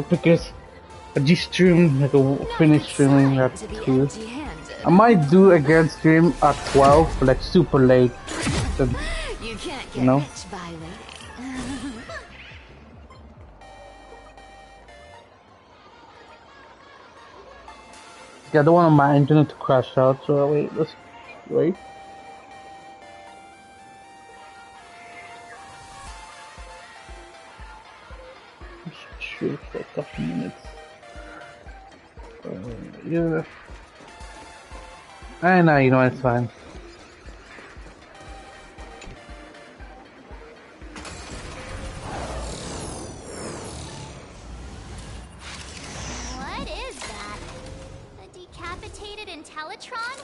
because I just streamed like a finished streaming at 2. I might do again stream at 12, like super late. Then, You can't you get know. rich by waiting. Yeah, I don't want my internet to crash out, so let's wait. Shoot for a couple minutes. Yeah. I know, you know, it's fine. What is that? A decapitated Intellitron?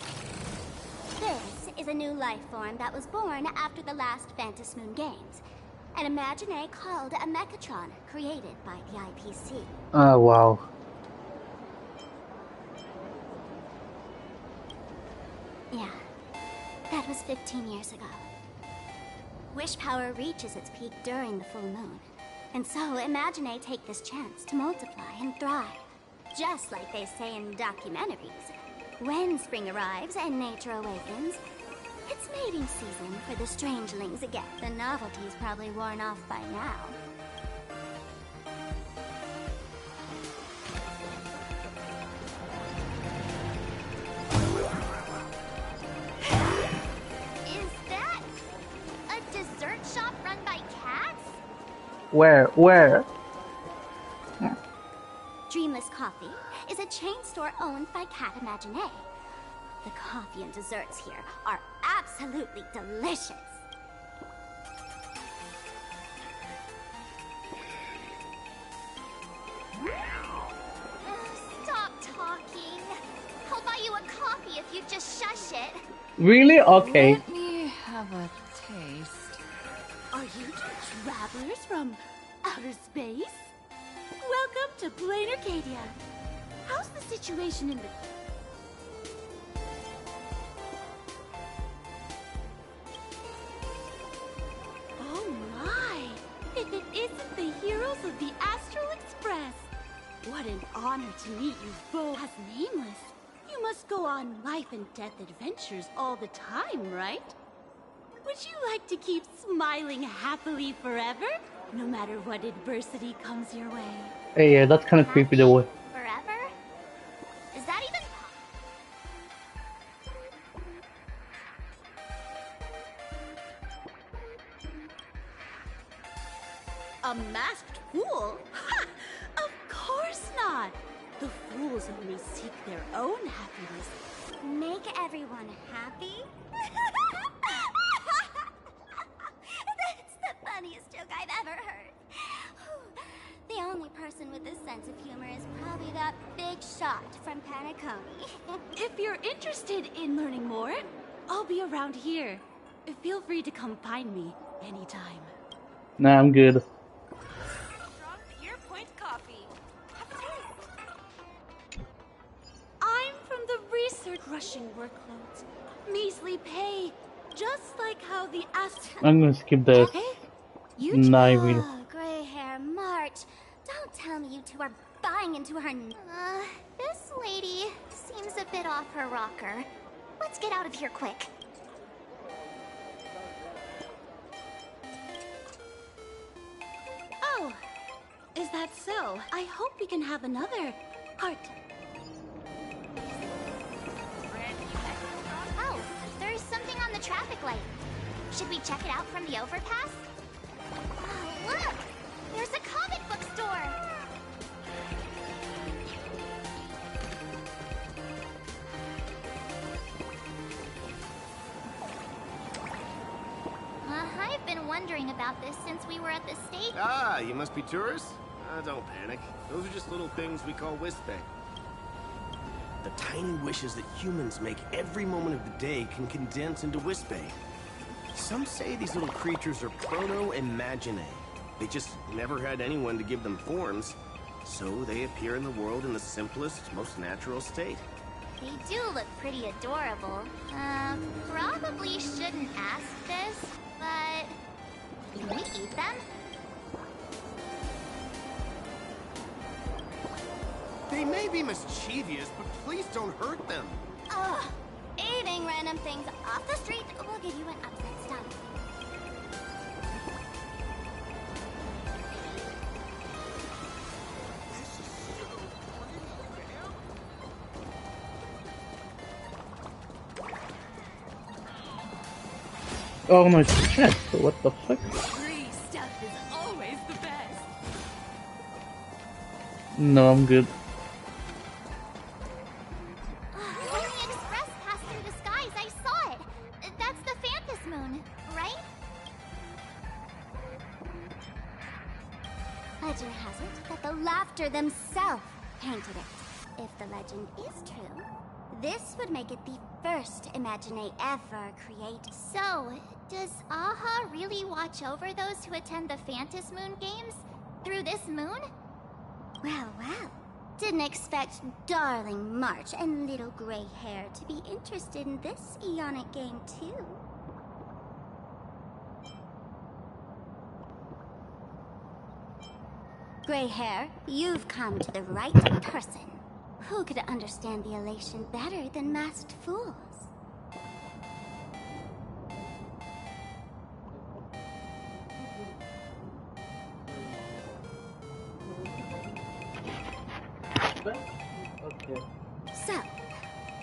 This is a new life form that was born after the last Phantom Moon Games. An Imagine called a Mechatron, created by the IPC. Oh, wow. Yeah, that was 15 years ago. Wish power reaches its peak during the full moon. And so Imagine take this chance to multiply and thrive. Just like they say in documentaries. When spring arrives and nature awakens, it's mating season for the strangelings again. The novelty's probably worn off by now. Is that a dessert shop run by cats? Where? Dreamless Coffee is a chain store owned by Cat Imagine. The coffee and desserts here are absolutely delicious. Stop talking. I'll buy you a coffee if you just shush it. Really? Okay. Let me have a taste. Are you two travelers from outer space? Welcome to Plain Arcadia. How's the situation in the... Oh my! If it isn't the heroes of the Astral Express! What an honor to meet you both as Nameless. You must go on life and death adventures all the time, right? Would you like to keep smiling happily forever? No matter what adversity comes your way. Hey, yeah, that's kind of creepy the way. Forever? Is that even A masked fool? Ha! Of course not! The fools only seek their own happiness. make everyone happy? That's the funniest joke I've ever heard. The only person with a sense of humor is probably that big shot from Panaconi. If you're interested in learning more, I'll be around here. Feel free to come find me anytime. Nah, I'm good. Strong Pure Point coffee. Have a taste. I'm from the research crushing workloads. Measly pay. Just like how the I'm gonna skip this. Hey, you really. gray hair March. Don't tell me you two are buying into her. This lady seems a bit off her rocker. Let's get out of here quick. Oh, is that so? I hope we can have another heart. Oh, there's something on the traffic light. Should we check it out from the overpass? Oh, look! There's a comic book store! I've been wondering about this since we were at the state. Ah, you must be tourists? Don't panic. Those are just little things we call Wispe. The tiny wishes that humans make every moment of the day can condense into Wispe. Some say these little creatures are proto-imagine. They just never had anyone to give them forms, so they appear in the world in the simplest, most natural state. They do look pretty adorable. Probably shouldn't ask this, but can we eat them? They may be mischievous, but please don't hurt them. Ugh. Eating random things off the street will give you an upset stomach. Oh no, it's chest. What the fuck? Free stuff is always the best. No, I'm good. When the express passed through the skies, I saw it. That's the Phantom Moon, right? Legend has it that the Laughter themselves painted it. If the legend is true, this would make it the first Imaginate ever create. So, does Aha really watch over those who attend the Phantom Moon games through this moon? Well, well. Didn't expect darling March and little gray hair to be interested in this Eonic game too. Gray hair, you've come to the right person. Who could understand the elation better than masked fools? Okay. So,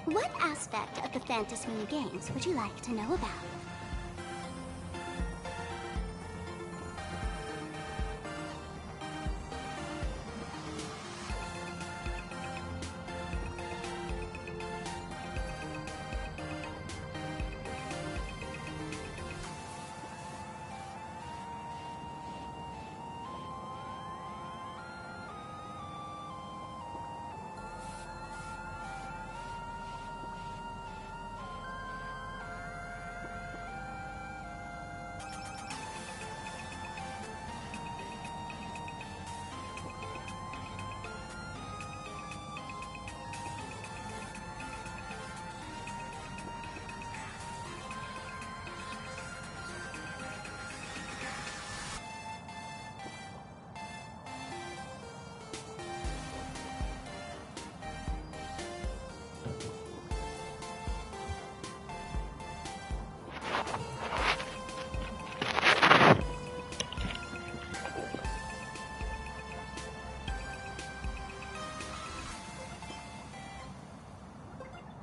what aspect of the Phantom Moon games would you like to know about?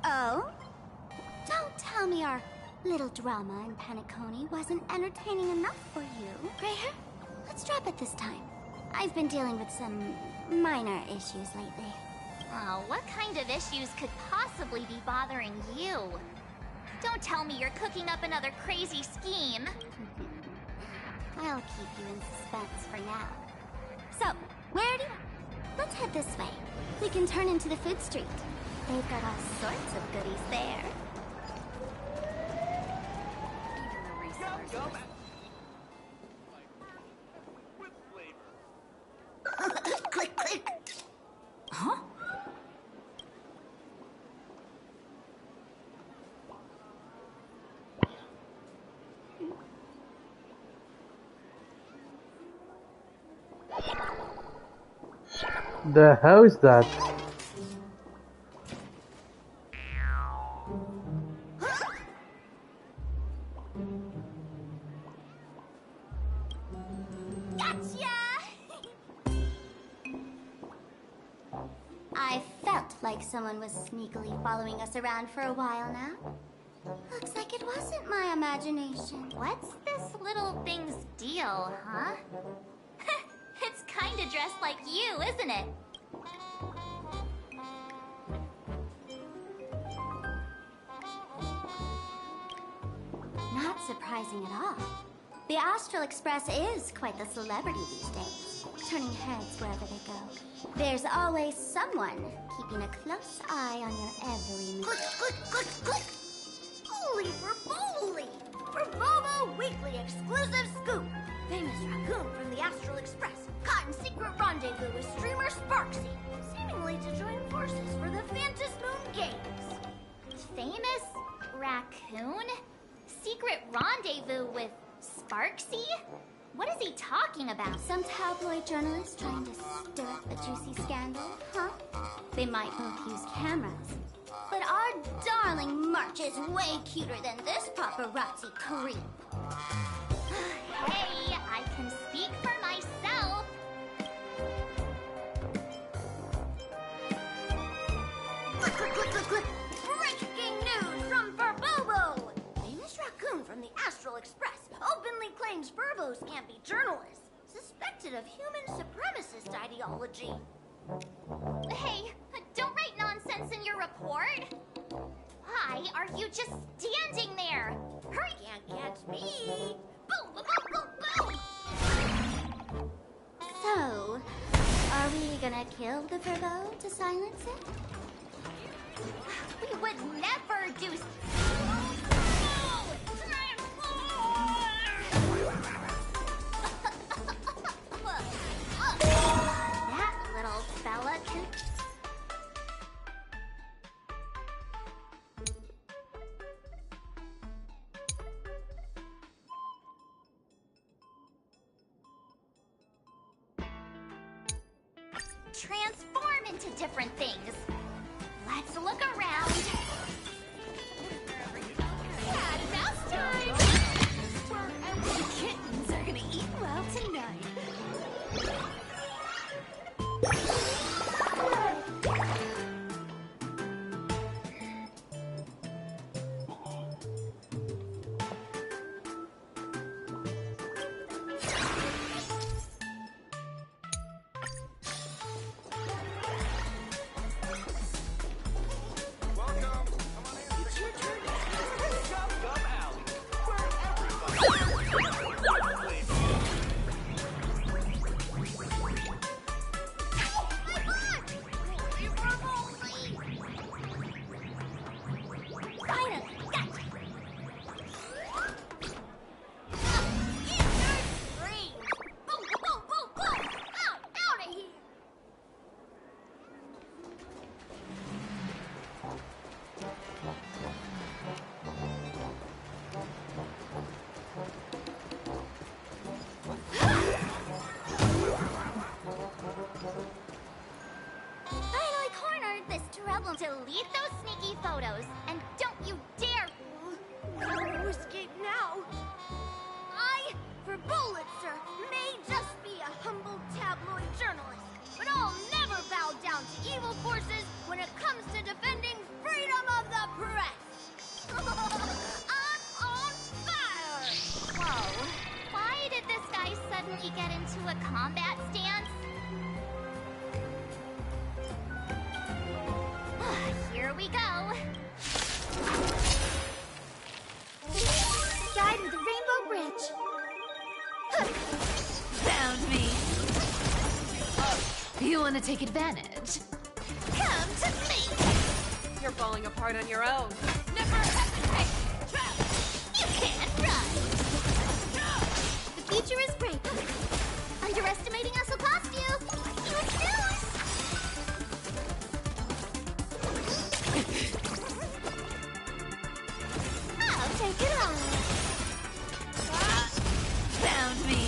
Oh? Don't tell me our little drama in Paniconi wasn't entertaining enough for you. Gray hair, let's drop it this time. I've been dealing with some minor issues lately. Oh, what kind of issues could possibly be bothering you? Don't tell me you're cooking up another crazy scheme. I'll keep you in suspense for now. So, where do you... Let's head this way. We can turn into the food street. They've got all sorts of goodies there. Click, click. Huh? The hell is that? Gotcha! I felt like someone was sneakily following us around for a while now. Looks like it wasn't my imagination. What's this little thing's deal, huh? It's kinda dressed like you, isn't it? Not surprising at all. The Astral Express is quite the celebrity these days, turning heads wherever they go. There's always someone keeping a close eye on your every move. Click, click, click, click. Holy Bravoly! Bravomo Weekly Exclusive Scoop! Famous raccoon from the Astral Express caught in secret rendezvous with streamer Sparksy, seemingly to join forces for the Phantom Moon Games. Famous raccoon? Secret rendezvous with Sparksy? What is he talking about? Some tabloid journalist trying to stir up a juicy scandal, huh? They might both use cameras, but our darling March is way cuter than this paparazzi creep. Hey, I can speak for myself. Breaking news from Burbobo! Famous raccoon from the Astral Express openly claims Burbos can't be journalists, suspected of human supremacist ideology. Hey, don't write nonsense in your report. Why are you just standing there? Hurry, can't catch me. Boom, boom, boom, boom, boom. So, are we gonna kill the Burbo to silence it? We would never do. That little fella can. Transform into different things. Let's look around. Cat and mouse time! Wherever the kittens are gonna eat well tonight. Delete those sneaky photos, and don't you dare... How to escape now? I, for Bullitzer, may just be a humble tabloid journalist, but I'll never bow down to evil forces when it comes to defending freedom of the press! I'm on fire! Whoa, why did this guy suddenly get into a combat stance? Here we go. Guide with the Rainbow Bridge. Found me. You want to take advantage? Come to me. You're falling apart on your own. Never hesitate. Trap. You can't run. The future is great. Underestimating us will cost you. You snooze. I'll take it on. Found me.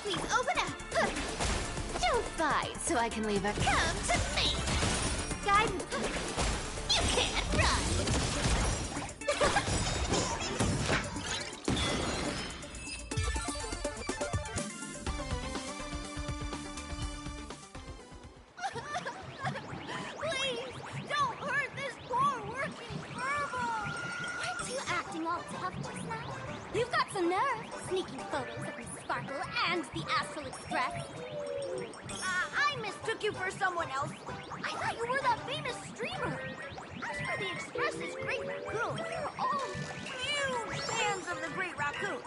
Please open up. Don't fight so I can leave a... Come to me. Guidance. You can't run. Please, don't hurt this poor working Burble. Aren't you acting all tough just now? You've got some nerve, sneaking photos of Miss Sparkle and the Astral Express. I mistook you for someone else. I thought you were that famous streamer. As for the Express's Great Raccoon, we're all huge fans of the Great Raccoon.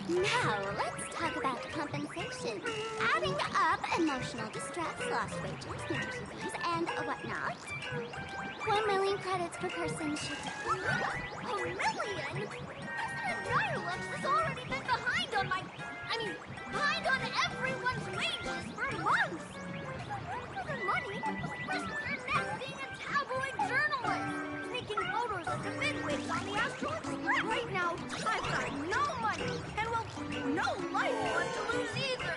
Now, let's talk about compensation. Adding up emotional distress, lost wages, New Year's fees, and whatnot. 1 million credits per person should... A million? President Direlux has already been behind on behind on everyone's wages for months. For the money, risk your neck being a tabloid journalist, taking photos of the bigwigs on the Astral Express. Right now, I've got no money, and well, no life left to lose either.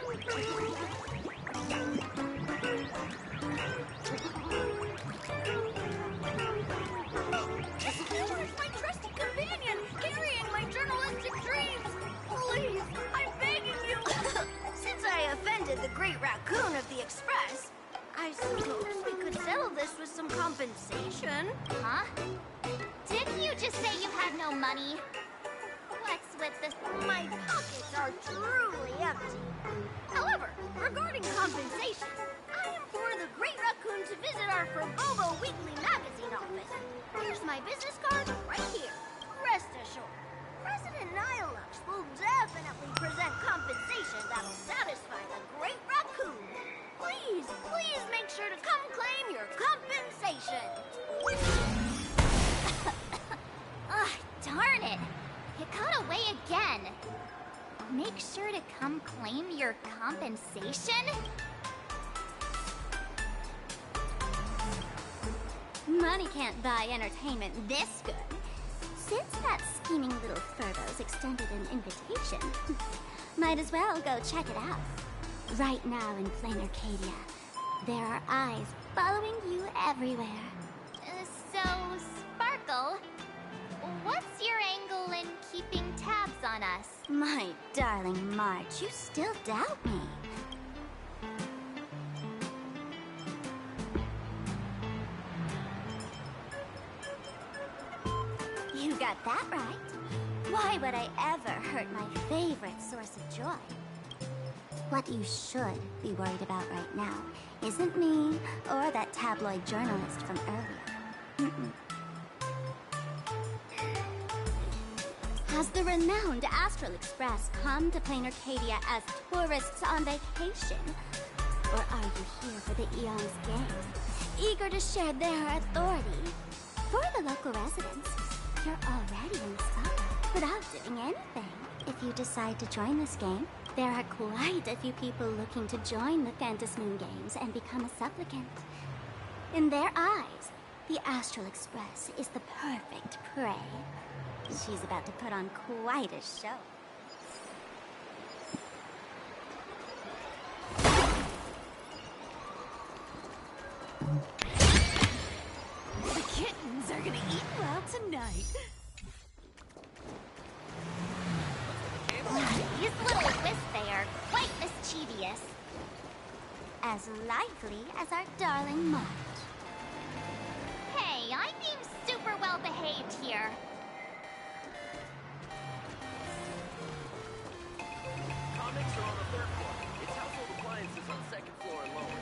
Great Raccoon of the Express, I suppose we could settle this with some compensation. Huh? Didn't you just say you had no money? What's with this? My pockets are truly empty. However, regarding compensation, I implore the Great Raccoon to visit our Frobobo Weekly Magazine office. Here's my business card right here. Rest assured, President Nihilux will definitely present compensation that'll satisfy the Great Raccoon. Please, please make sure to come claim your compensation. Ugh, darn it. It got away again. Make sure to come claim your compensation? Money can't buy entertainment this good. Since that scheming little Furbo's extended an invitation, might as well go check it out. Right now in plain Arcadia, there are eyes following you everywhere. So, Sparkle, what's your angle in keeping tabs on us? My darling March, you still doubt me. You got that right. Why would I ever hurt my favorite source of joy? What you should be worried about right now isn't me or that tabloid journalist from earlier. Has the renowned Astral Express come to plain Arcadia as tourists on vacation? Or are you here for the Eon's Games, eager to share their authority? For the local residents, you're already in the spotlight without doing anything. If you decide to join this game, there are quite a few people looking to join the Phantasmoon Games and become a supplicant. In their eyes, the Astral Express is the perfect prey. She's about to put on quite a show. The kittens are gonna eat well tonight. These little Wispay are quite mischievous. As lively as our darling March. Hey, I'm being super well behaved here. Comics are on the third floor. It's household appliances on the second floor and lower.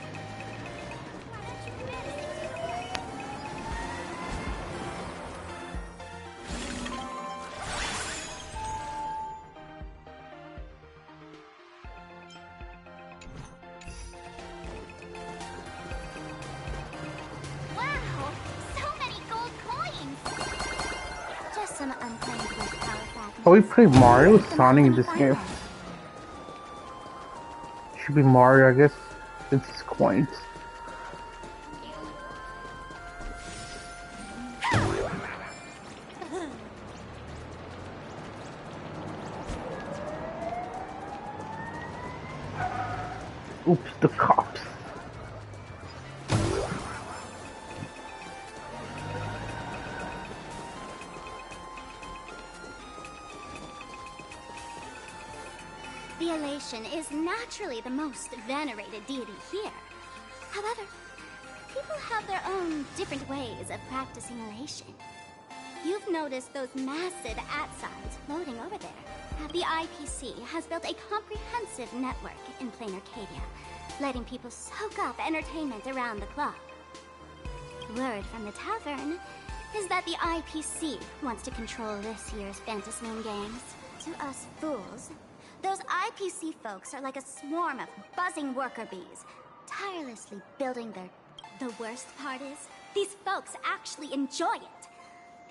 Wow, so many gold coins. Just some unclaimed willpower fragments. Can we play Mario with Sonic in this game? Should be Mario, I guess. It's coins. Oops, the cops. The Elation is naturally the most venerated deity here. However, people have their own different ways of practicing Elation. You've noticed those massive signs floating over there. The IPC has built a comprehensive network in plain Arcadia, letting people soak up entertainment around the clock. Word from the tavern is that the IPC wants to control this year's Phantasmoon Games. To us fools, those IPC folks are like a swarm of buzzing worker bees, tirelessly building their... The worst part is, these folks actually enjoy it.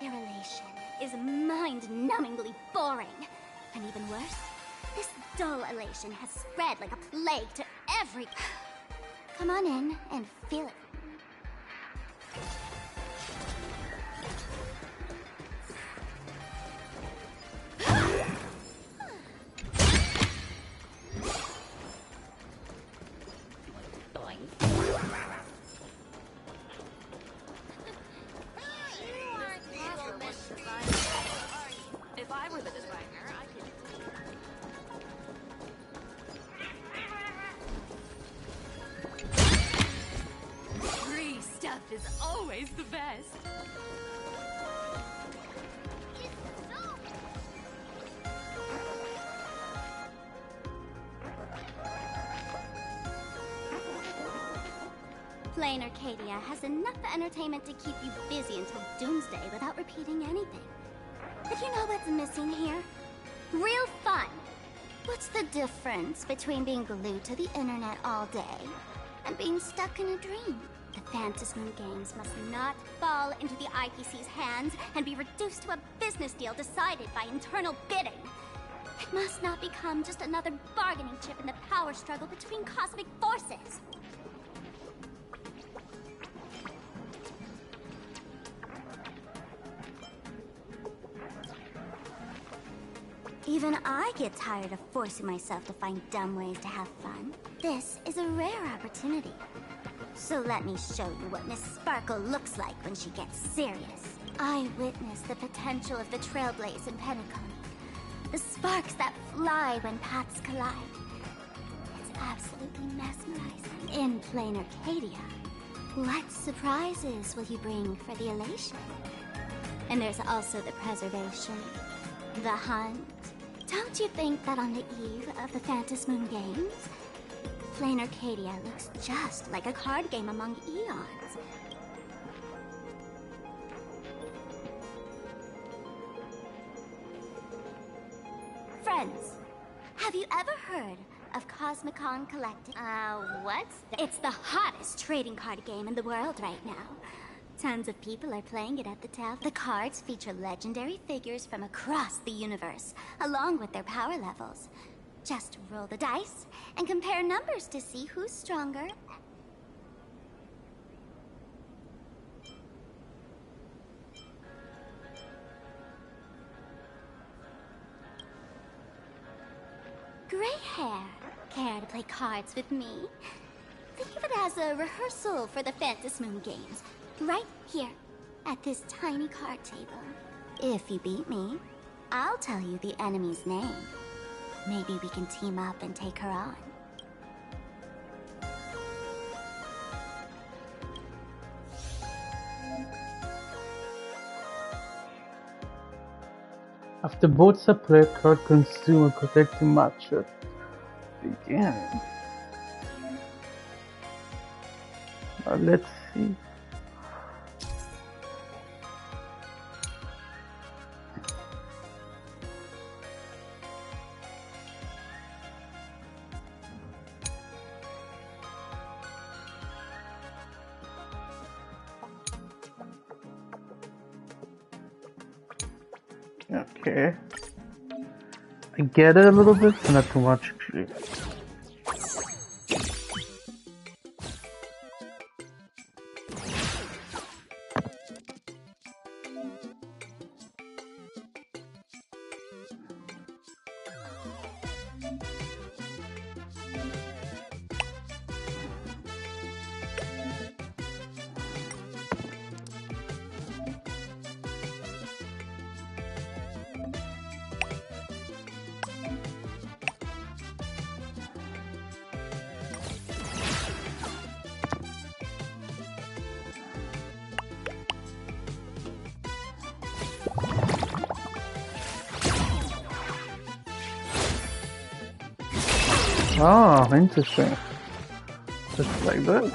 Their Elation is mind-numbingly boring. And even worse, this dull elation has spread like a plague to every... Come on in and feel it. If I were the designer, I could... is always the best. Plain Arcadia has enough entertainment to keep you busy until doomsday without repeating anything. But you know what's missing here? Real fun! What's the difference between being glued to the internet all day and being stuck in a dream? The Phantasm Games must not fall into the IPC's hands and be reduced to a business deal decided by internal bidding. It must not become just another bargaining chip in the power struggle between cosmic forces. Even I get tired of forcing myself to find dumb ways to have fun. This is a rare opportunity. So let me show you what Miss Sparkle looks like when she gets serious. I witness the potential of the Trailblaze in Penacony. The sparks that fly when paths collide. It's absolutely mesmerizing. In plain Arcadia, what surprises will you bring for the elation? And there's also the preservation, the hunt. Don't you think that on the eve of the Phantasm Games, plain Arcadia looks just like a card game among eons? Friends, have you ever heard of Cosmicon Collective? What's that? It's the hottest trading card game in the world right now. Tons of people are playing it at the tavern. The cards feature legendary figures from across the universe, along with their power levels. Just roll the dice and compare numbers to see who's stronger. Gray hair. Care to play cards with me? Think of it as a rehearsal for the Phantasm Games. Right here, at this tiny card table. If you beat me, I'll tell you the enemy's name. Maybe we can team up and take her on. After both supply card consume a protecting matchup begin. Let's see. Okay. I get it a little bit, but not too much actually. Ah, interesting. Just like that.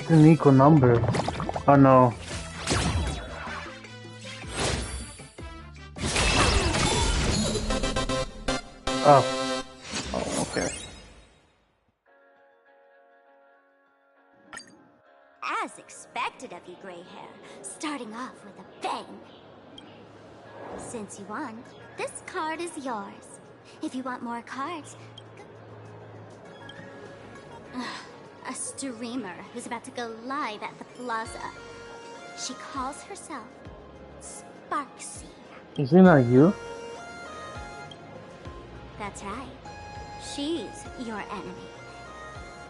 It's an equal number. Oh no. Oh. Oh, okay. As expected of you, gray hair, starting off with a bang. Since you won, this card is yours. If you want more cards... A streamer who's about to go live at the plaza. She calls herself Sparksy. Is it not you? That's right. She's your enemy.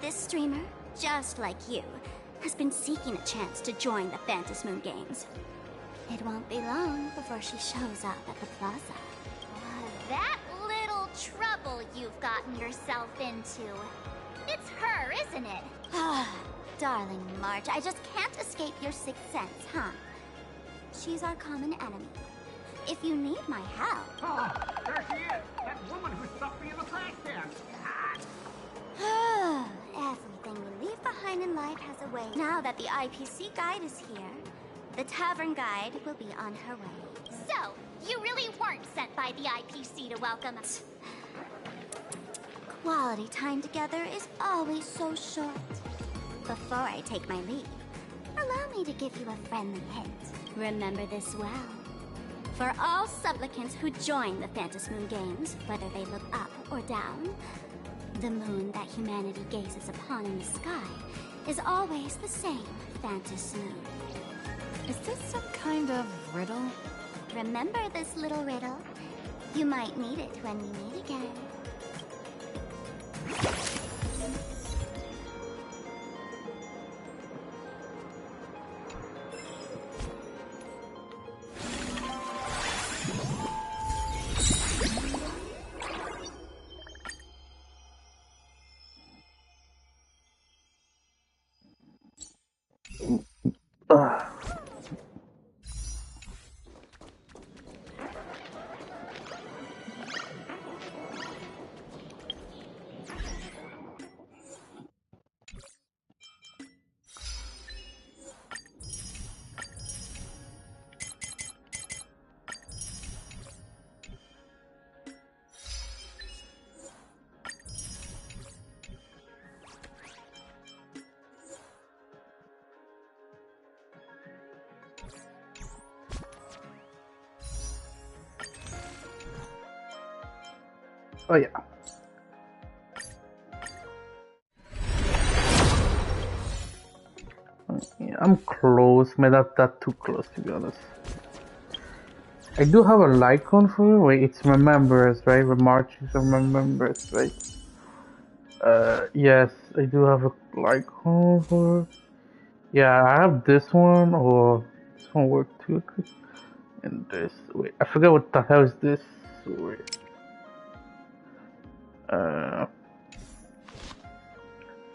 This streamer, just like you, has been seeking a chance to join the Phantasmoon Games. It won't be long before she shows up at the plaza. That little trouble you've gotten yourself into. It's her, isn't it? Ah, darling March, I just can't escape your sixth sense, huh? She's our common enemy. If you need my help... Oh, there she is! That woman who stopped me in the trash can! Everything we leave behind in life has a way. Now that the IPC guide is here, the tavern guide will be on her way. So, you really weren't sent by the IPC to welcome us. Quality time together is always so short. Before I take my leave, allow me to give you a friendly hint. Remember this well. For all supplicants who join the Phantasmoon Games, whether they look up or down, the moon that humanity gazes upon in the sky is always the same Phantasmoon. Is this some kind of riddle? Remember this little riddle? You might need it when we meet again. Oh yeah. Yeah, I'm close, but not that too close to be honest. I do have a Lycon for it. Wait, it's remembers, right? Remarch is remembers, right? Yes, I do have a Lycon for it. Yeah, I have this one, or this one work too. And this, wait, I forget what the hell is this. Wait.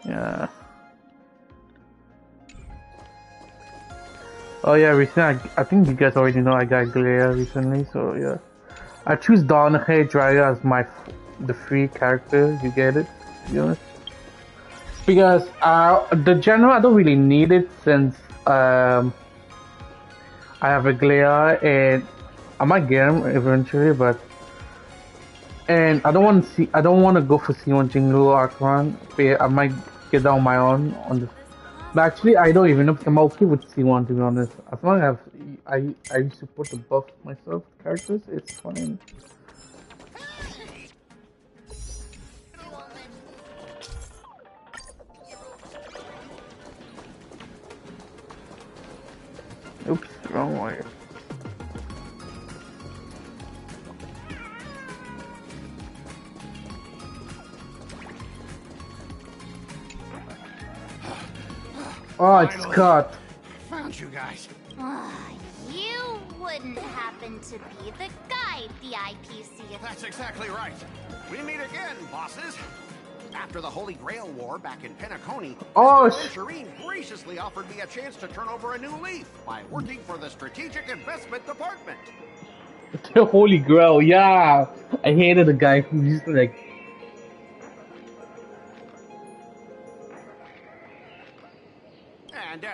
Yeah. Oh yeah, recently, I think you guys already know I got Glare recently, so yeah. I choose Donahue Draga as the free character, you get it, to be honest. Because the general, I don't really need it since I have a Glare, and I might get him eventually, but and I don't want to go for C1 Jingle or Archon. I might get that on my own on the. But actually, I don't even know if I'm okay with C1 to be honest. As long as I support the buff myself characters, it's fine. Oops, wrong way. Oh, it's cut. Found you guys. You wouldn't happen to be the guide the IPC... That's exactly right. We meet again, bosses. After the Holy Grail War back in Penacony, Shireen graciously offered me a chance to turn over a new leaf by working for the Strategic Investment Department. The Holy Grail, yeah. I hated the guy who used to like...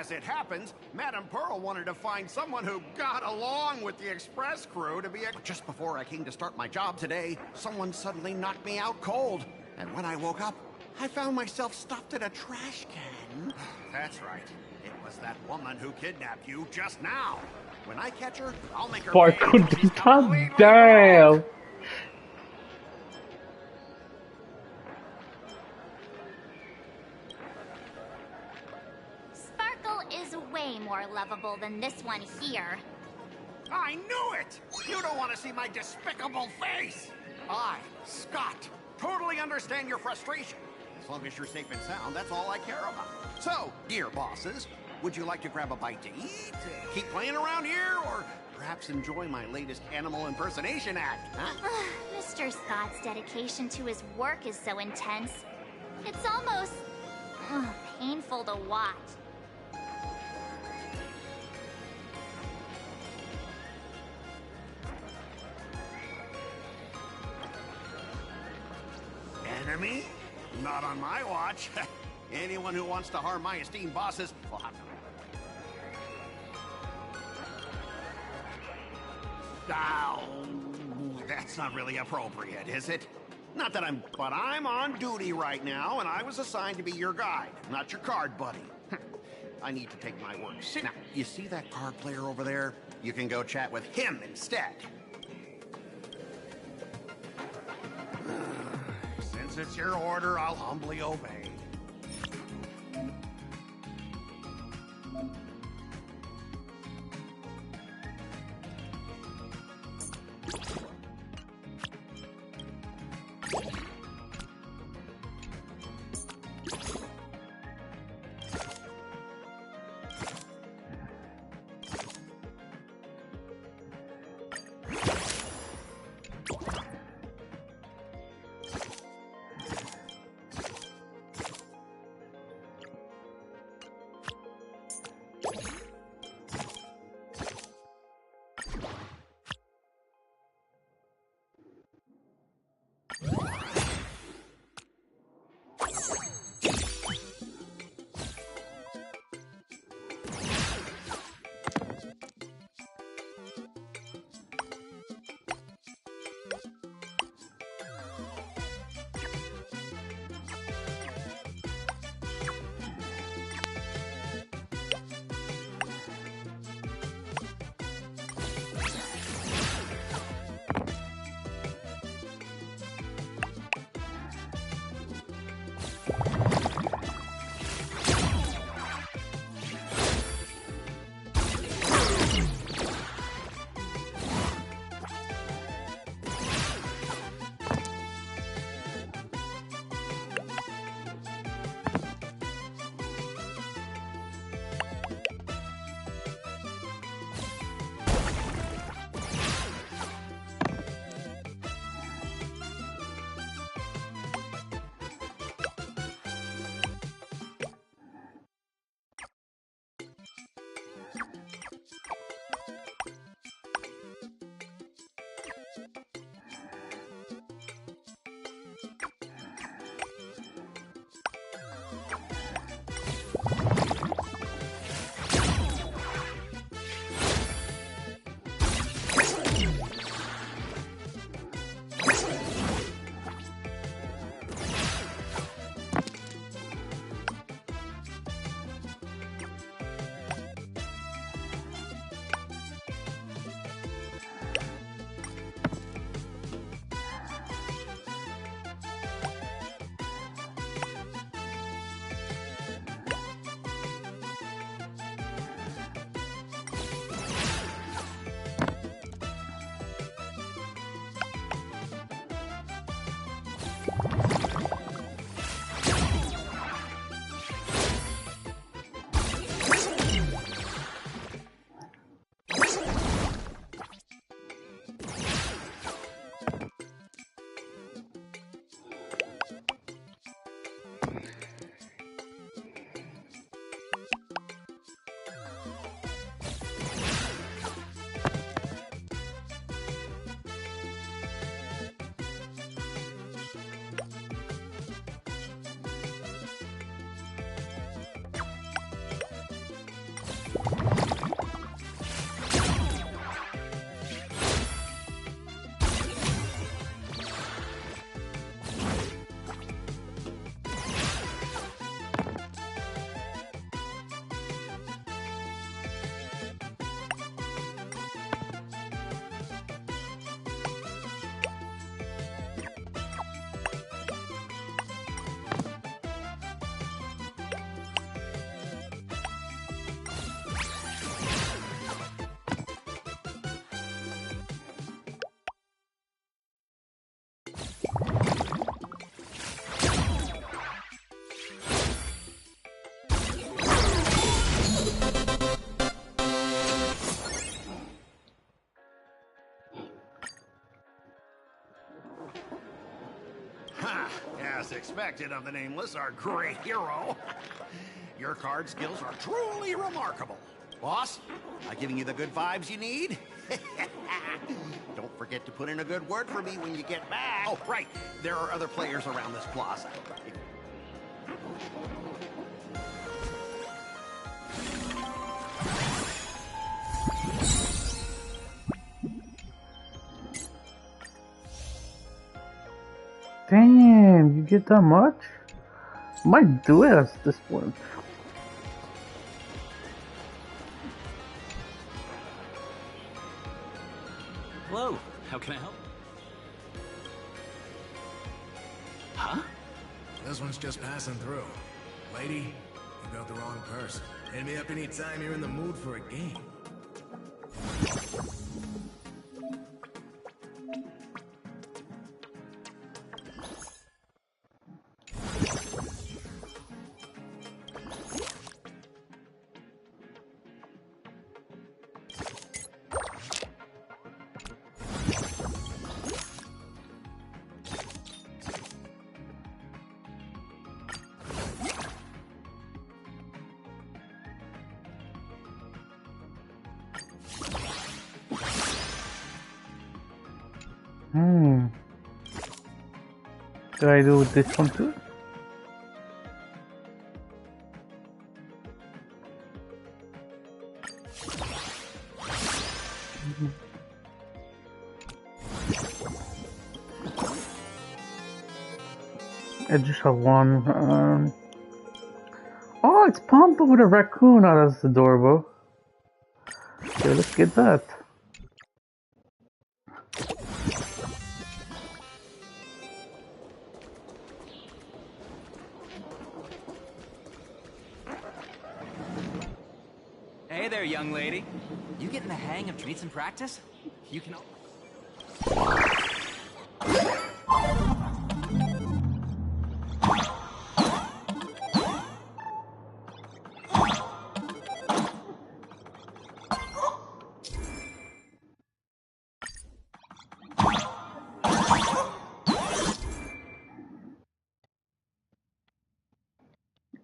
As it happens, Madame Pearl wanted to find someone who got along with the express crew to be a... Just before I came to start my job today, someone suddenly knocked me out cold. And when I woke up, I found myself stuffed in a trash can. That's right. It was that woman who kidnapped you just now. When I catch her, I'll make her pay until she's completely Damn. Sparkle is way more lovable than this one here. I knew it! You don't want to see my despicable face! I, Scott, totally understand your frustration. As long as you're safe and sound, that's all I care about. So, dear bosses, would you like to grab a bite to eat, keep playing around here, or perhaps enjoy my latest animal impersonation act, huh? Mr. Scott's dedication to his work is so intense. It's almost painful to watch. Enemy? Not on my watch. Anyone who wants to harm my esteemed bosses will have to... Oh, that's not really appropriate, is it? Not that I'm... But I'm on duty right now, and I was assigned to be your guide, not your card buddy. I need to take my work. Now, you see that card player over there? You can go chat with him instead. Since it's your order, I'll humbly obey. As expected of the Nameless, our great hero. Your card skills are truly remarkable. Boss, am I giving you the good vibes you need? Don't forget to put in a good word for me when you get back. Oh, right. There are other players around this plaza. Damn, you get that much? Might do it at this point. Hello, how can I help? Huh? This one's just passing through. Lady, you got the wrong person. Hit me up anytime you're in the mood for a game. Do I do this one too? I just have one. Oh, it's Pompa with a raccoon. Oh, that's adorable. Okay, let's get that. Hey there, young lady. You getting the hang of need some practice? You can...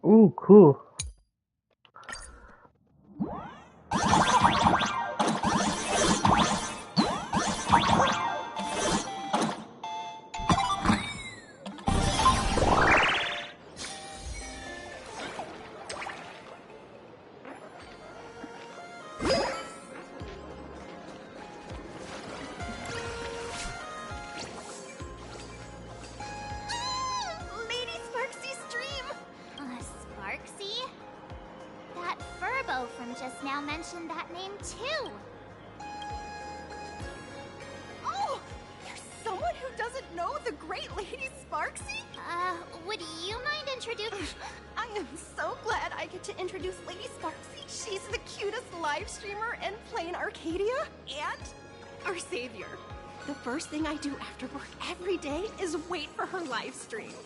Ooh, cool.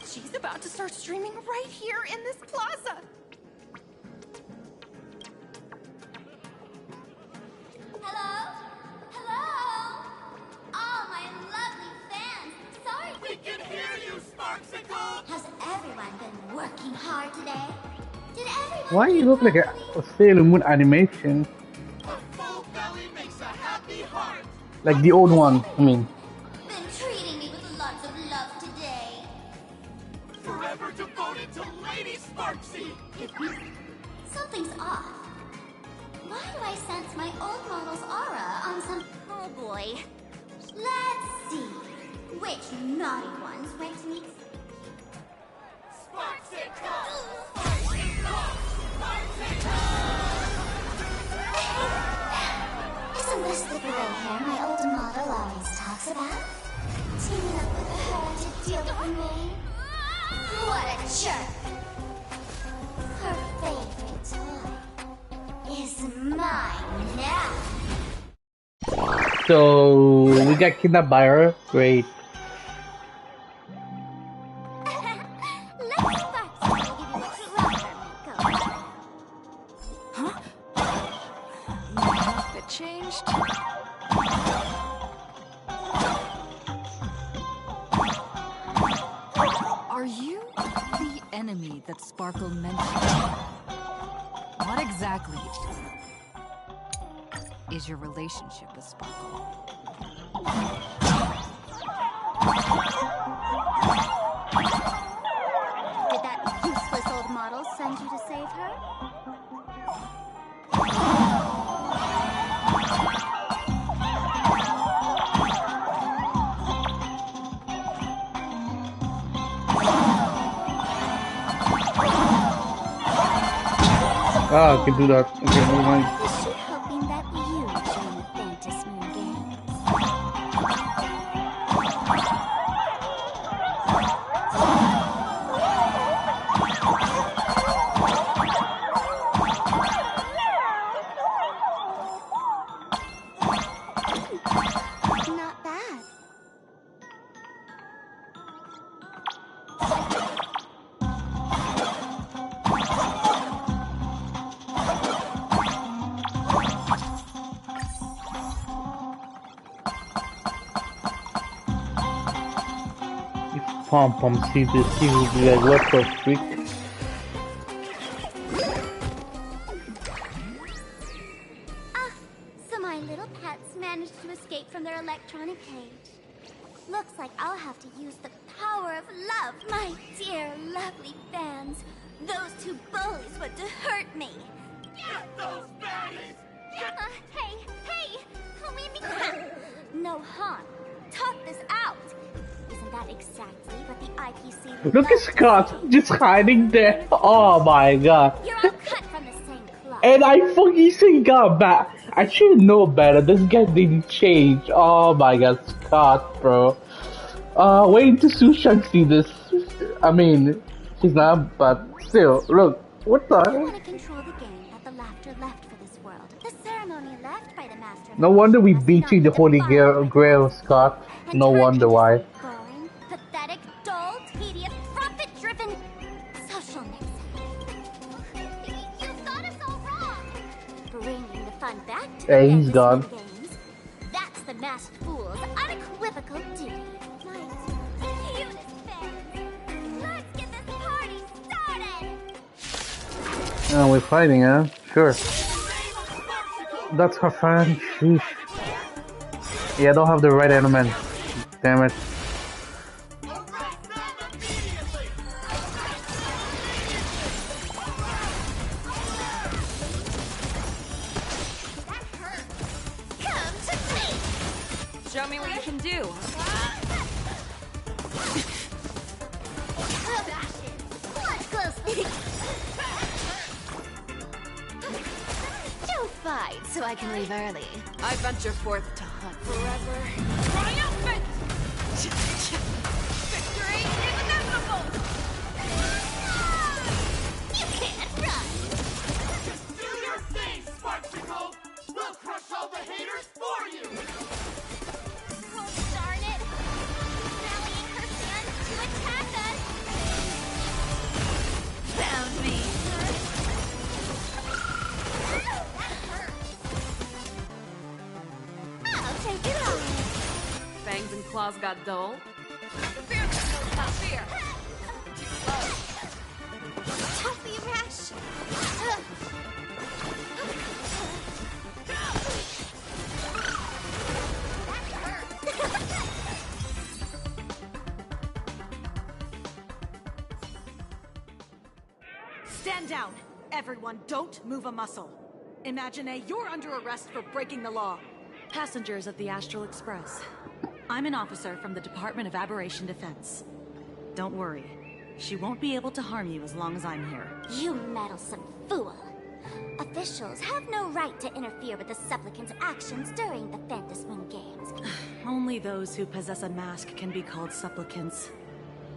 She's about to start streaming right here in this plaza. Hello? Hello? Oh, my lovely fans. Sorry. We can hear you, Sparksicle! Has everyone been working hard today? Did everyone... Why do you look like a Sailor Moon animation? A full belly makes a happy heart. Like the old one, I mean. Been treating me with lots of love today. Forever devoted to Lady Sparksy. Something's off. Why do I sense my old model's aura on some... Oh boy. Let's see. Which naughty ones went to meet... Isn't this the gray hair my old model always talks about? Teaming up with her to deal with me? What a jerk! Her favorite toy is mine now. So we got kidnapped by her. Great. Let's Sparksy give you a proper makeover. Huh? My outfit changed? Are you the enemy that Sparkle mentioned? What exactly is your relationship with Sparkle? Did that useless old model send you to save her? Ah, I can do that. Okay, never mind. Is she hoping that you join the Fantasy Moon Games? Not bad. If Pom Pom see this, he will be like, what the freak? Ah, so my little pets managed to escape from their electronic cage. Looks like I'll have to use the power of love, my dear, lovely fans. Those two bullies want to hurt me. Get those baddies! Hey, we mean no harm. Talk this out. Isn't that exactly what the IPC would Look at love? Scott just hiding there. Oh my god. You're all cut from the same cloth. And I fucking got back. I should know better. This guy didn't change. Oh my god, Scott, bro. Wait till Sushan see this. I mean, she's not, but still, look. What You the? want to control the game that the laughter left for this world. The ceremony left by the master. No wonder we must beat not you the be Holy defiled Grail, Scott. and No turned wonder into why. some boring, pathetic, dull, tedious, profit-driven social mixing. You got us all wrong. Bringing the fun back to the Hey, he's Fantasy gone. Games. That's the masked fool's unequivocal duty. My cutest fans. Let's get this party started. Oh, we're fighting, huh? Sure. That's her friend. Sheesh. Yeah, I don't have the right element. Damn it. Come to me. Show me what you can do. Watch closely. Don't fight so I can leave early. I venture forth to hunt forever. Triumphant! Victory is inevitable! You can't run. Do your thing, Sparksicle! We'll crush all the haters for you! Oh, darn it. Rallying her fans to attack us. Found me. I'll take it on. Fangs and claws got dull. Fearless knows not fear. Too slow. Don't be rash. Stand down. Everyone, don't move a muscle. Imagine you're under arrest for breaking the law. Passengers of the Astral Express. I'm an officer from the Department of Aberration Defense. Don't worry. She won't be able to harm you as long as I'm here. You meddlesome fool. Officials have no right to interfere with the supplicant's actions during the Fantasy Moon Games. Only those who possess a mask can be called supplicants.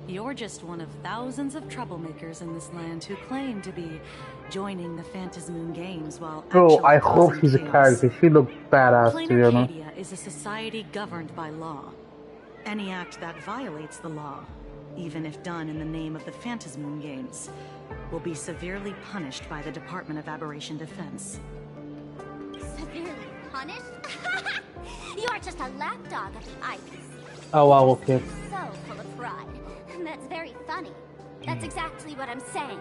You're just one of thousands of troublemakers in this land who claim to be joining the Fantasy Moon Games while Bro, actually I hope causing she's a chaos. character. She looked badass, to be honest. Plain is a society governed by law. Any act that violates the law, even if done in the name of the Fantasy Moon Games, will be severely punished by the Department of Aberration Defense. Severely punished? You're just a lapdog of the IPC. Oh wow, okay. So full of pride. That's very funny. That's exactly what I'm saying.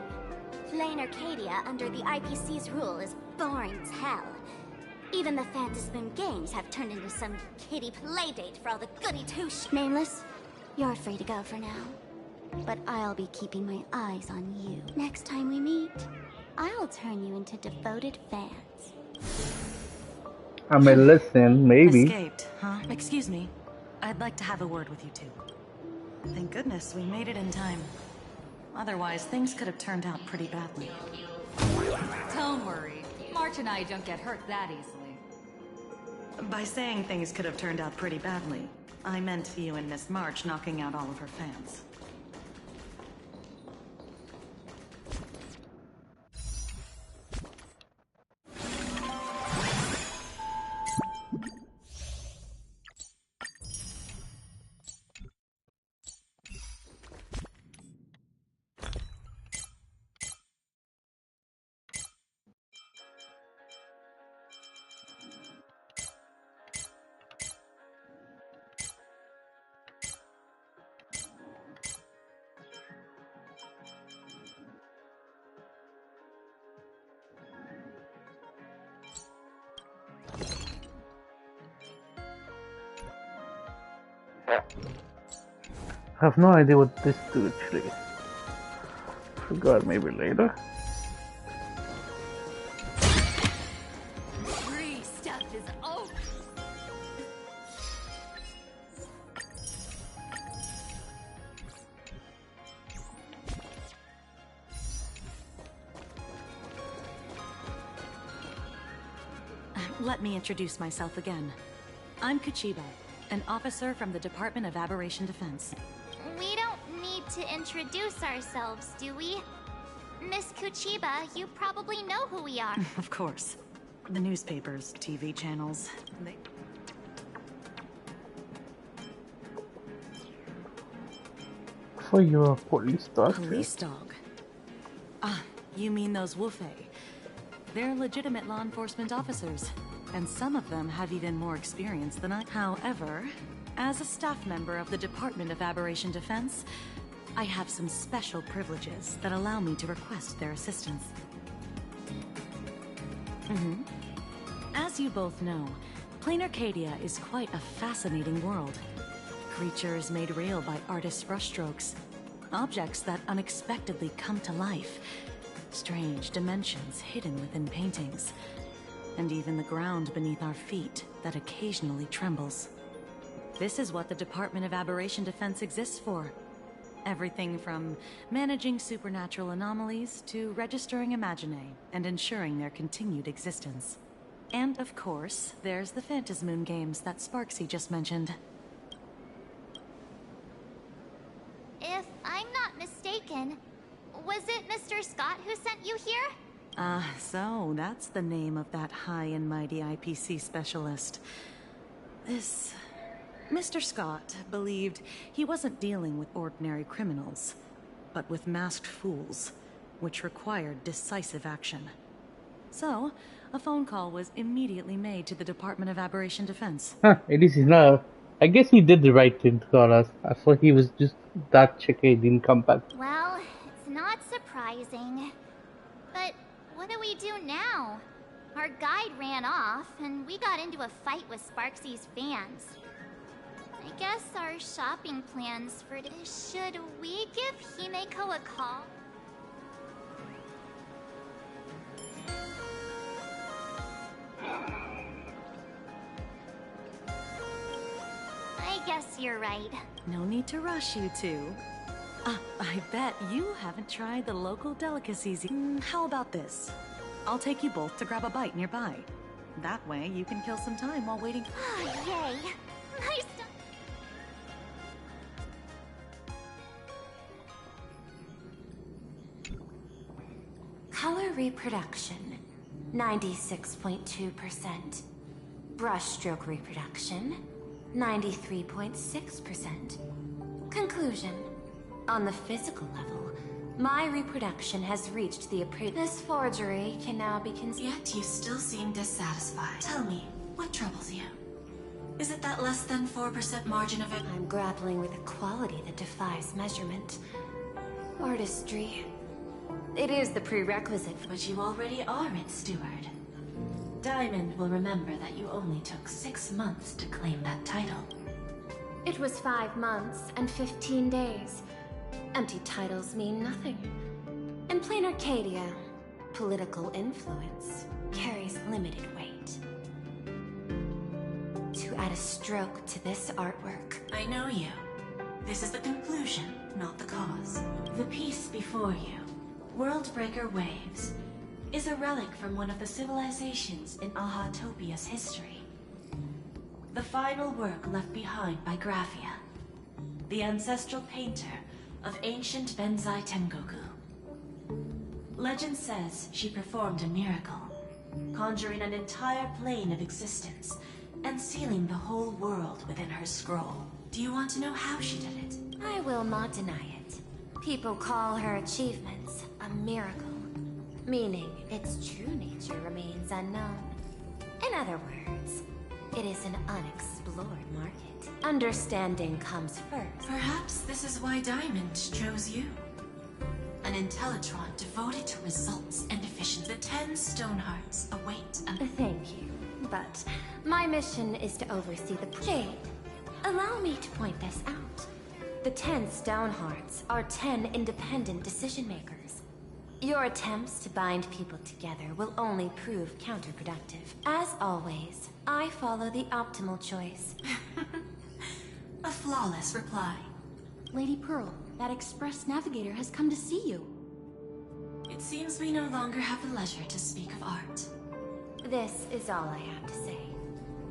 Playing Arcadia under the IPC's rule is boring as hell. Even the Phantasm games have turned into some kiddie playdate for all the goody two-shoes. Nameless, you're free to go for now. But I'll be keeping my eyes on you. Next time we meet, I'll turn you into devoted fans. I may listen, maybe. Escaped, huh? Excuse me. I'd like to have a word with you two. Thank goodness we made it in time. Otherwise, things could have turned out pretty badly. Don't worry. March and I don't get hurt that easily. By saying things could have turned out pretty badly, I meant you and Miss March knocking out all of her fans. I have no idea what this do actually. Forgot, maybe later. Free stuff is over. Let me introduce myself again. I'm Kuchiba, an officer from the Department of Aberration Defense. We don't need to introduce ourselves, do we? Miss Kuchiba, you probably know who we are. Of course. The newspapers, TV channels, they... So you're a police dog? Police dog? Ah, you mean those Wufei. They're legitimate law enforcement officers, and some of them have even more experience than I. However, as a staff member of the Department of Aberration Defense, I have some special privileges that allow me to request their assistance. As you both know, Plain Arcadia is quite a fascinating world. Creatures made real by artists' brushstrokes. Objects that unexpectedly come to life. Strange dimensions hidden within paintings. And even the ground beneath our feet that occasionally trembles. This is what the Department of Aberration Defense exists for. Everything from managing supernatural anomalies to registering Imaginae and ensuring their continued existence. And of course, there's the Phantasmoon games that Sparksy just mentioned. If I'm not mistaken, was it Mr. Scott who sent you here? So that's the name of that high and mighty IPC specialist. This... Mr. Scott believed he wasn't dealing with ordinary criminals, but with masked fools, which required decisive action. So, a phone call was immediately made to the Department of Aberration Defense. Huh, it is enough. I guess he did the right thing to call us. I thought he was just that chicken, he didn't come back. Well, it's not surprising. But what do we do now? Our guide ran off, and we got into a fight with Sparksy's fans. I guess our shopping plans for this... Should we give Himeko a call? I guess you're right. No need to rush, you two. I bet you haven't tried the local delicacies. How about this? I'll take you both to grab a bite nearby. That way, you can kill some time while waiting. Oh, yay. Nice to... Color reproduction, 96.2%. Brushstroke reproduction, 93.6%. Conclusion. On the physical level, my reproduction has reached the This forgery can now be considered. Yet you still seem dissatisfied. Tell me, what troubles you? Is it that less than 4% margin of it? I'm grappling with a quality that defies measurement. Artistry. It is the prerequisite, but you already are its steward. Diamond will remember that you only took 6 months to claim that title. It was 5 months and 15 days. Empty titles mean nothing. In plain Arcadia, political influence carries limited weight. To add a stroke to this artwork. I know you. This is the conclusion, not the cause. The piece before you, Worldbreaker Waves, is a relic from one of the civilizations in Ahatopia's history. The final work left behind by Graphia, the ancestral painter of ancient Benzai Tengoku. Legend says she performed a miracle, conjuring an entire plane of existence and sealing the whole world within her scroll. Do you want to know how she did it? I will not deny it. People call her achievements a miracle, meaning its true nature remains unknown. In other words, it is an unexplored market. Understanding comes first. Perhaps this is why Diamond chose you. An Intellitron devoted to results and efficiency. The 10 Stonehearts await a... Thank you, but my mission is to oversee the... Jade, allow me to point this out. The 10 Stonehearts are 10 independent decision-makers. Your attempts to bind people together will only prove counterproductive. As always, I follow the optimal choice. A flawless reply. Lady Pearl, that Express Navigator has come to see you. It seems we no longer have the leisure to speak of art. This is all I have to say.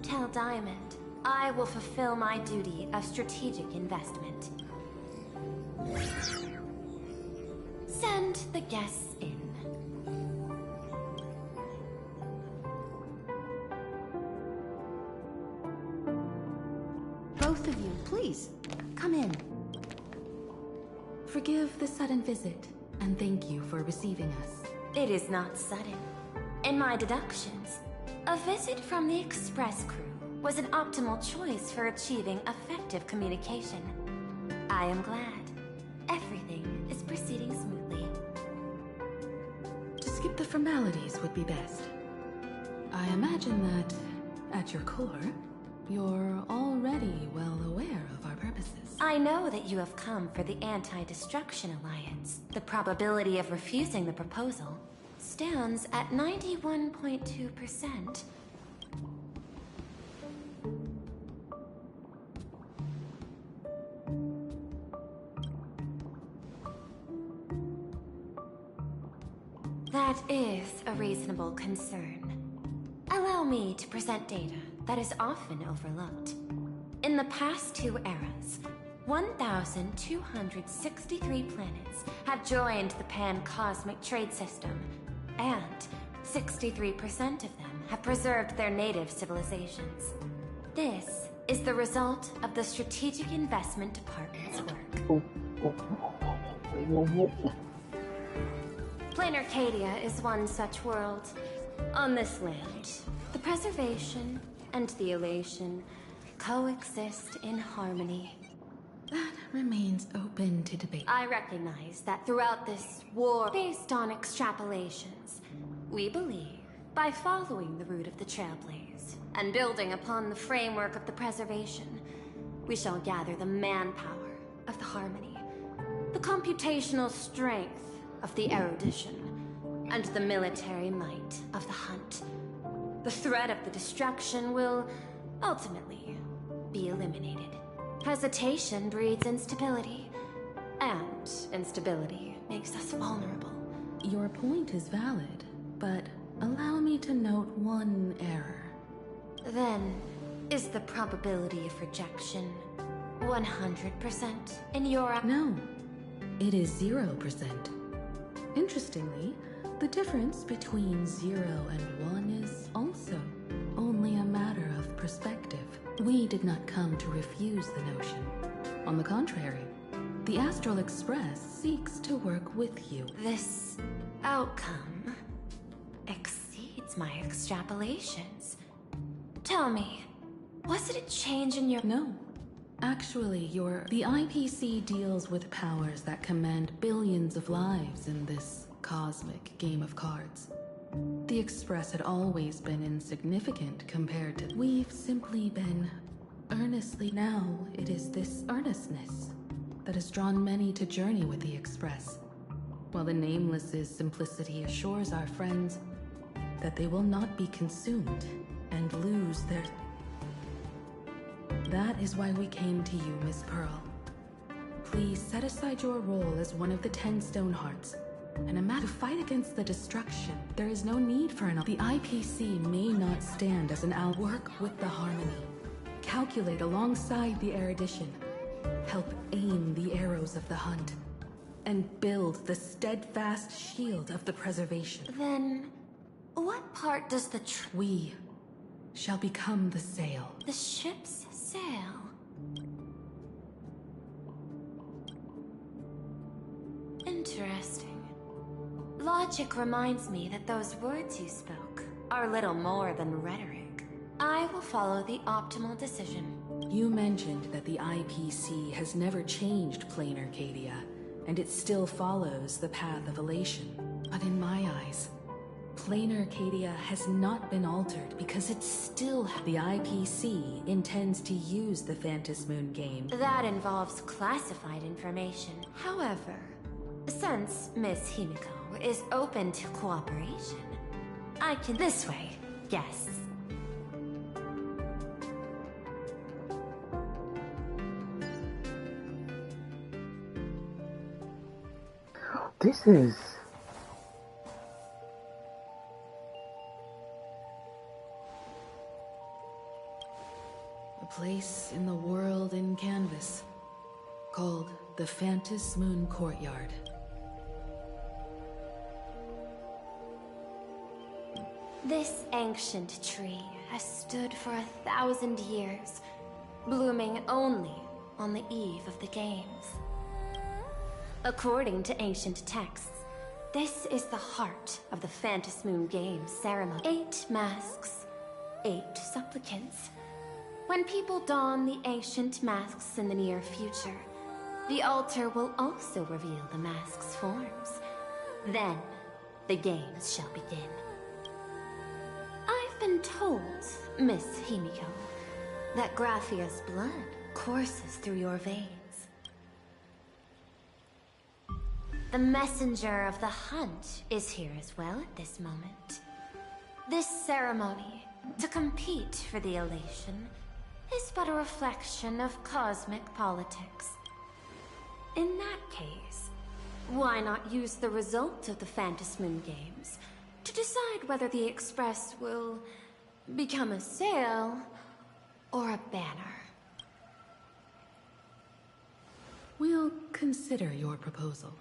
Tell Diamond, I will fulfill my duty of strategic investment. Send the guests in. Both of you, please, come in. Forgive the sudden visit, and thank you for receiving us. It is not sudden. In my deductions, a visit from the Express crew was an optimal choice for achieving effective communication. I am glad. Everything is proceeding smoothly. To skip the formalities would be best. I imagine that, at your core, you're already well aware of our purposes. I know that you have come for the Anti-Destruction Alliance. The probability of refusing the proposal stands at 91.2%. That is a reasonable concern. Allow me to present data that is often overlooked. In the past 2 eras, 1,263 planets have joined the Pan-Cosmic Trade System, and 63% of them have preserved their native civilizations. This is the result of the Strategic Investment Department's work. Plain Arcadia is one such world. On this land, the preservation and the elation coexist in harmony. That remains open to debate. I recognize that throughout this war, based on extrapolations, we believe, by following the route of the Trailblaze, and building upon the framework of the preservation, we shall gather the manpower of the harmony, the computational strength of the erudition, and the military might of the hunt. The threat of the destruction will, ultimately, be eliminated. Hesitation breeds instability, and instability makes us vulnerable. Your point is valid, but allow me to note one error. Then, is the probability of rejection 100% in your... No, it is 0%. Interestingly, the difference between 0 and 1 is also only a matter of perspective. We did not come to refuse the notion. On the contrary, the Astral Express seeks to work with you. This outcome exceeds my extrapolations. Tell me, Was it a change in your... No. Actually, the IPC deals with powers that command billions of lives in this cosmic game of cards. The Express had always been insignificant compared to... We've simply been earnestly... Now, it is this earnestness that has drawn many to journey with the Express, while the Nameless's simplicity assures our friends that they will not be consumed and lose their... That is why we came to you, Miss Pearl. Please set aside your role as one of the 10 Stonehearts, and a matter to fight against the destruction. There is no need for an... The IPC may not stand as an work with the harmony. Calculate alongside the erudition. Help aim the arrows of the hunt. And build the steadfast shield of the preservation. Then, what part does the We shall become the sail. The ship's sail? Interesting. Logic reminds me that those words you spoke are little more than rhetoric. I will follow the optimal decision. You mentioned that the IPC has never changed Plain Arcadia, and it still follows the path of elation. But in my eyes, Plain Arcadia has not been altered because it's still... The IPC intends to use the Phantasmoon game. That involves classified information. However, since Miss Himiko is open to cooperation, I can... This way, yes. This is... A place in the world in canvas, called the Phantasmoon Courtyard. This ancient tree has stood for 1,000 years, blooming only on the eve of the games. According to ancient texts, this is the heart of the Phantasmoon Games ceremony. 8 masks, 8 supplicants. When people don the ancient masks in the near future, the altar will also reveal the masks' forms. Then, the games shall begin. I've been told, Miss Himiko, that Graphia's blood courses through your veins. The messenger of the hunt is here as well at this moment. This ceremony, to compete for the elation, is but a reflection of cosmic politics. In that case, why not use the result of the Phantasmoon Games to decide whether the Express will become a sail or a banner? We'll consider your proposal.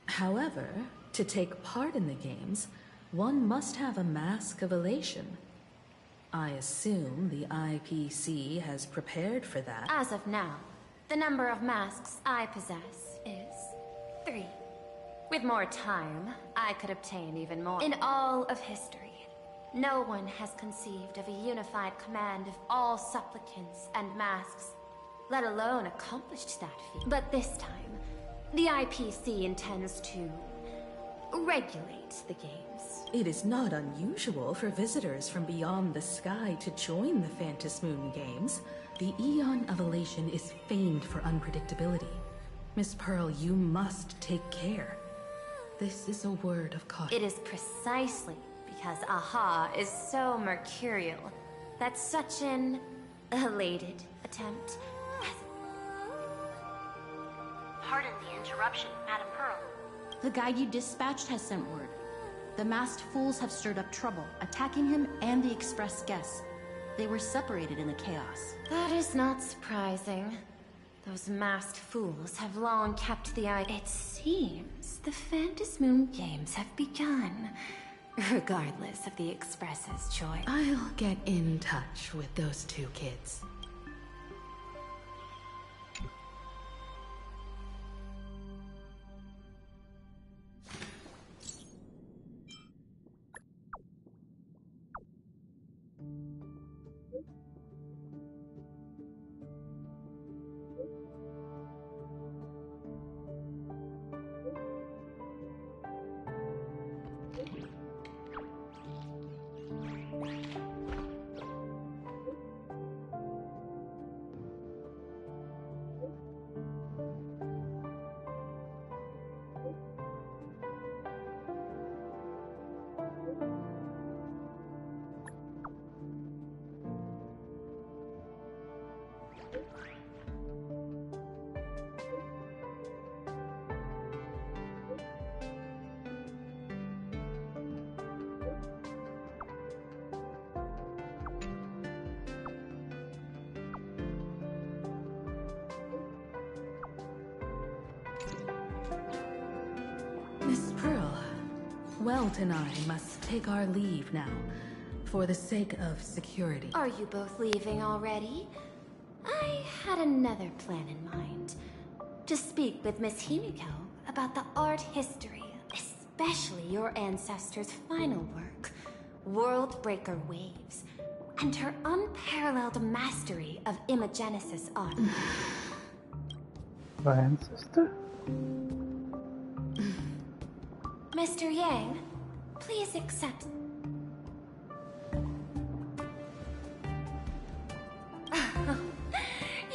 However, to take part in the games, one must have a mask of elation. I assume the IPC has prepared for that. As of now, the number of masks I possess is 3. With more time, I could obtain even more. In all of history, no one has conceived of a unified command of all supplicants and masks, let alone accomplished that feat. But this time, the IPC intends to regulate the games. It is not unusual for visitors from beyond the sky to join the Phantasmoon Games. The Eon of Elation is famed for unpredictability. Miss Pearl, you must take care. This is a word of caution. It is precisely because Aha is so mercurial that such an elated attempt has... Pardon the interruption, Madam Pearl. The guide you dispatched has sent word. The masked fools have stirred up trouble, attacking him and the Express guests. They were separated in the chaos. That is not surprising. Those masked fools have long kept the eye. It seems the Phantasmoon Games have begun, regardless of the Express's choice. I'll get in touch with those 2 kids. Miss Pearl, Welt and I must take our leave now, for the sake of security. Are you both leaving already? I had another plan in mind. To speak with Miss Himiko about the art history, especially your ancestors' final work, World Breaker Waves, and her unparalleled mastery of imagenesis art. My ancestor? Mr. Yang, please accept.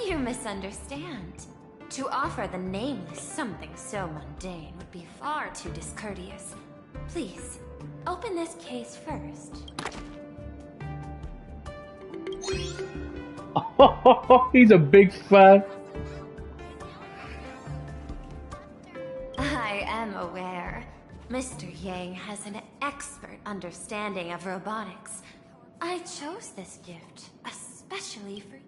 You misunderstand. To offer the nameless something so mundane would be far too discourteous. Please, open this case first. He's a big fan. I am aware. Mr. Yang has an expert understanding of robotics. I chose this gift especially for you.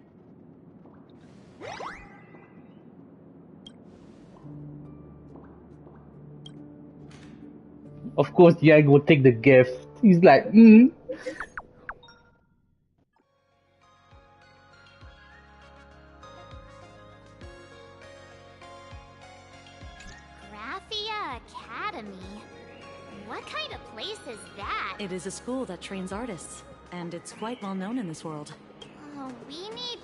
Of course, Yang will take the gift. He's like, Graphia Academy? What kind of place is that? It is a school that trains artists, and it's quite well known in this world. Oh, we need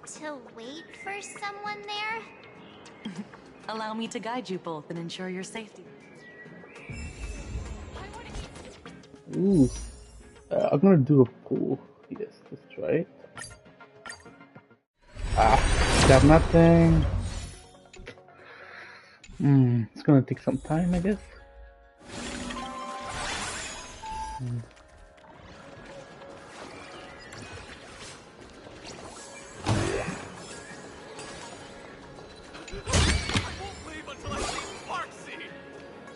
to wait for someone there? Allow me to guide you both and ensure your safety. ooh. I'm gonna do a pool. Yes, let's try it. Got nothing. It's gonna take some time, I guess.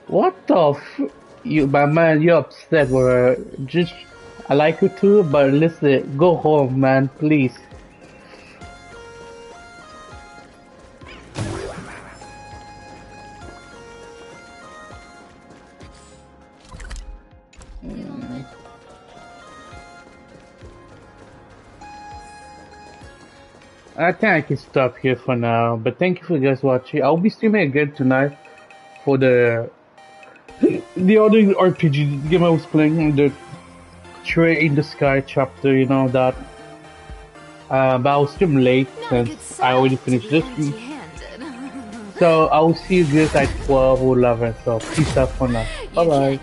What the f- You, my man, you're upset, bro. Just, I like you too, but listen, go home, man, please. I think I can stop here for now, but thank you for guys watching. I'll be streaming again tonight for the other RPG game I was playing, the Trade in the Sky chapter, you know that. But I'll stream late since I already finished this week. So I'll see you guys at 12 or 11, so peace out for now. Bye bye.